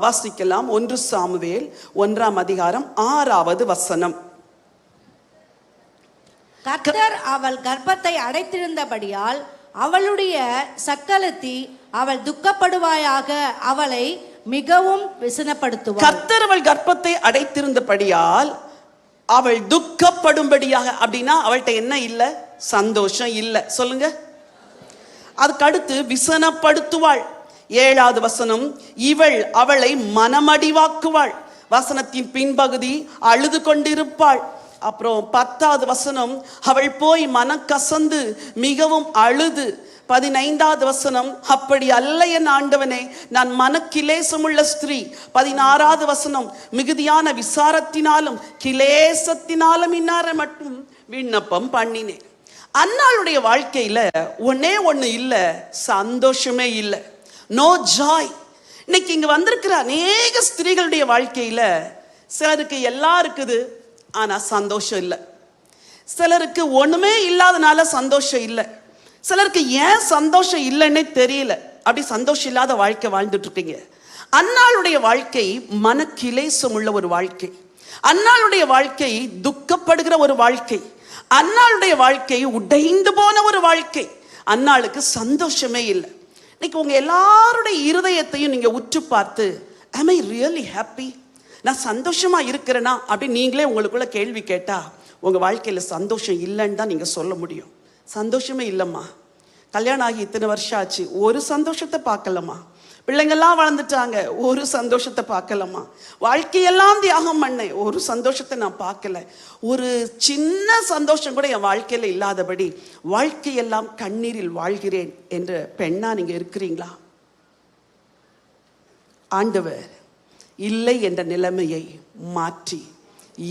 வாசிக்கலாம். 1 சாமுவேல் 1ஆம் அதிகாரம் 6வது வசனம். கர்த்தர் அவள் கர்ப்பத்தை அடைத்திருந்தபடியால் அவளுடைய சக்களத்தி அவள் துக்கப்படுவாயாக, அவளை மிகவும் விசனப்படுத்துவார். கர்த்தர் அவள் கர்ப்பத்தை அடைத்திருந்தபடியால் அவள் துக்கப்படும்படியாக. அப்படின்னா அவள்கிட்ட என்ன இல்லை? சந்தோஷம் இல்லை. சொல்லுங்க. அதுக்கு அடுத்து விசனப்படுத்துவாள். 7வது வசனம், இவள் அவளை மனமடிவாக்குவாள். வசனத்தின் பின்பகுதி அழுது கொண்டிருப்பாள். அப்புறம் 10வது வசனம், அவள் போய் மனக்கசந்து மிகவும் அழுது. 15வது வசனம், அப்படி அல்ல என் ஆண்டவனே, நான் மனக்கிலேசமுள்ள ஸ்திரீ. 16வது வசனம், மிகுதியான விசாரத்தினாலும் கிலேசத்தினாலும் இன்னார மட்டும் விண்ணப்பம் பண்ணினேன். அன்னாளுடைய வாழ்க்கையில ஒன்னே ஒண்ணு இல்லை, சந்தோஷமே இல்லை. No joy. இன்னைக்கு இங்க வந்திருக்கிற அநேக ஸ்திரீகளுடைய வாழ்க்கையில சிலருக்கு எல்லாம் இருக்குது, ஆனா சந்தோஷம் இல்லை. சிலருக்கு ஒண்ணுமே இல்லாதனால சந்தோஷம் இல்லை. சிலருக்கு ஏன் சந்தோஷம் இல்லைன்னே தெரியல. அப்படி சந்தோஷம் இல்லாத வாழ்க்கை வாழ்ந்துட்டு இருக்கீங்க. அன்னாளுடைய வாழ்க்கை மனக்கிலேசம் உள்ள ஒரு வாழ்க்கை. அன்னாளுடைய வாழ்க்கை துக்கப்படுகிற ஒரு வாழ்க்கை. அன்னாளுடைய வாழ்க்கை உடைந்து போன ஒரு வாழ்க்கை. அன்னாளுக்கு சந்தோஷமே இல்லை. இன்னைக்கு உங்க எல்லாருடைய இருதயத்தையும் நீங்க உற்று பார்த்து, am I really happy? நான் சந்தோஷமா இருக்கிறேனா அப்படின்னு நீங்களே உங்களுக்குள்ள கேள்வி கேட்டா உங்க வாழ்க்கையில சந்தோஷம் இல்லைன்னு தான் நீங்க சொல்ல முடியும். சந்தோஷமே இல்லைம்மா. கல்யாணம் ஆகி இத்தனை வருஷம் ஆச்சு, ஒரு சந்தோஷத்தை பார்க்கலம்மா. பிள்ளைங்கள்லாம் வளர்ந்துட்டாங்க, ஒரு சந்தோஷத்தை பார்க்கலம்மா. வாழ்க்கையெல்லாம் தியாகம் பண்ணேன், ஒரு சந்தோஷத்தை நான் பார்க்கல. ஒரு சின்ன சந்தோஷம் கூட என் வாழ்க்கையில இல்லாதபடி வாழ்க்கையெல்லாம் கண்ணீரில் வாழ்கிறேன் என்ற பெண்ணா நீங்க இருக்கிறீங்களா? ஆண்டவர் இல்லை என்ற நிலைமையை மாற்றி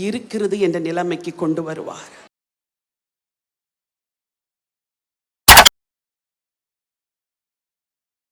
இருக்கிறது என்ற நிலைமைக்கு கொண்டு வருவார்.